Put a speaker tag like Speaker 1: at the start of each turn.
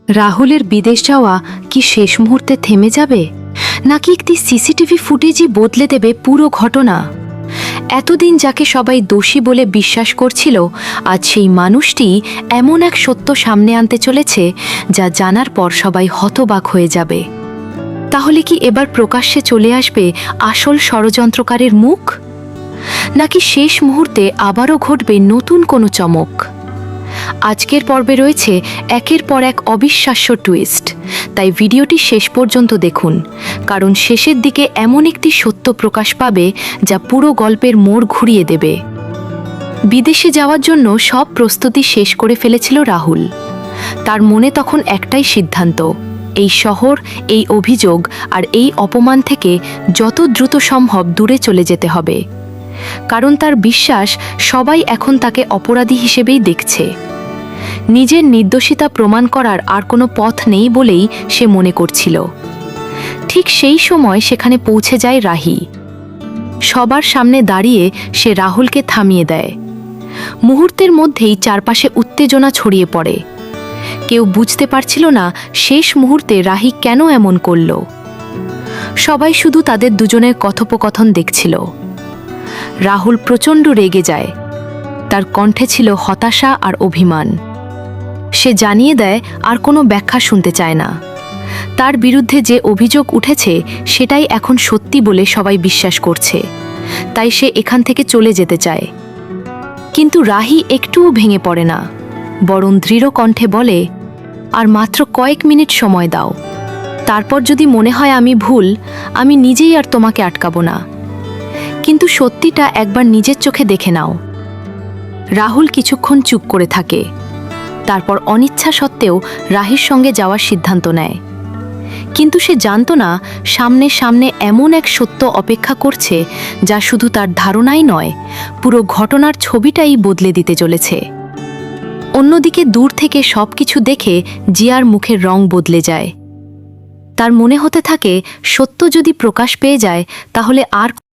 Speaker 1: রাহুলের বিদেশ যাওয়া কি শেষ মুহূর্তে থেমে যাবে, নাকি একটি সিসিটিভি ফুটেজই বদলে দেবে পুরো ঘটনা? এতদিন যাকে সবাই দোষী বলে বিশ্বাস করছিল, আজ সেই মানুষটি এমন এক সত্য সামনে আনতে চলেছে যা জানার পর সবাই হতবাক হয়ে যাবে। তাহলে কি এবার প্রকাশ্যে চলে আসবে আসল ষড়যন্ত্রকারীর মুখ, নাকি শেষ মুহূর্তে আবারও ঘটবে নতুন কোনো চমক? আজকের পর্বে রয়েছে একের পর এক অবিশ্বাস্য টুইস্ট, তাই ভিডিওটি শেষ পর্যন্ত দেখুন, কারণ শেষের দিকে এমন একটি সত্য প্রকাশ পাবে যা পুরো গল্পের মোড় ঘুরিয়ে দেবে। বিদেশে যাওয়ার জন্য সব প্রস্তুতি শেষ করে ফেলেছিল রাহুল। তার মনে তখন একটাই সিদ্ধান্ত, এই শহর, এই অভিযোগ আর এই অপমান থেকে যত দ্রুত সম্ভব দূরে চলে যেতে হবে। কারণ তার বিশ্বাস সবাই এখন তাকে অপরাধী হিসেবেই দেখছে। নিজের নির্দোষিতা প্রমাণ করার আর কোনো পথ নেই বলেই সে মনে করছিল। ঠিক সেই সময় সেখানে পৌঁছে যায় রাহি। সবার সামনে দাঁড়িয়ে সে রাহুলকে থামিয়ে দেয়। মুহূর্তের মধ্যেই চারপাশে উত্তেজনা ছড়িয়ে পড়ে। কেউ বুঝতে পারছিল না শেষ মুহূর্তে রাহি কেন এমন করল। সবাই শুধু তাদের দুজনের কথোপকথন দেখছিল। রাহুল প্রচণ্ড রেগে যায়। তার কণ্ঠে ছিল হতাশা আর অভিমান। সে জানিয়ে দেয় আর কোনো ব্যাখ্যা শুনতে চায় না। তার বিরুদ্ধে যে অভিযোগ উঠেছে সেটাই এখন সত্যি বলে সবাই বিশ্বাস করছে, তাই সে এখান থেকে চলে যেতে চায়। কিন্তু রাহি একটুও ভেঙে পড়ে না, বরং দৃঢ় কণ্ঠে বলে, আর মাত্র কয়েক মিনিট সময় দাও। তারপর যদি মনে হয় আমি ভুল, আমি নিজেই আর তোমাকে আটকাবো না। কিন্তু সত্যিটা একবার নিজের চোখে দেখে নাও। রাহুল কিছুক্ষণ চুপ করে থাকে, তারপর অনিচ্ছা সত্ত্বেও রাহির সঙ্গে যাওয়ার সিদ্ধান্ত নেয়। কিন্তু সে জানত না সামনে সামনে এমন এক সত্য অপেক্ষা করছে যা শুধু তার ধারণাই নয়, পুরো ঘটনার ছবিটাই বদলে দিতে চলেছে। অন্যদিকে দূর থেকে সবকিছু দেখে জিয়ার মুখের রং বদলে যায়। তার মনে হতে থাকে সত্য যদি প্রকাশ পেয়ে যায় তাহলে আর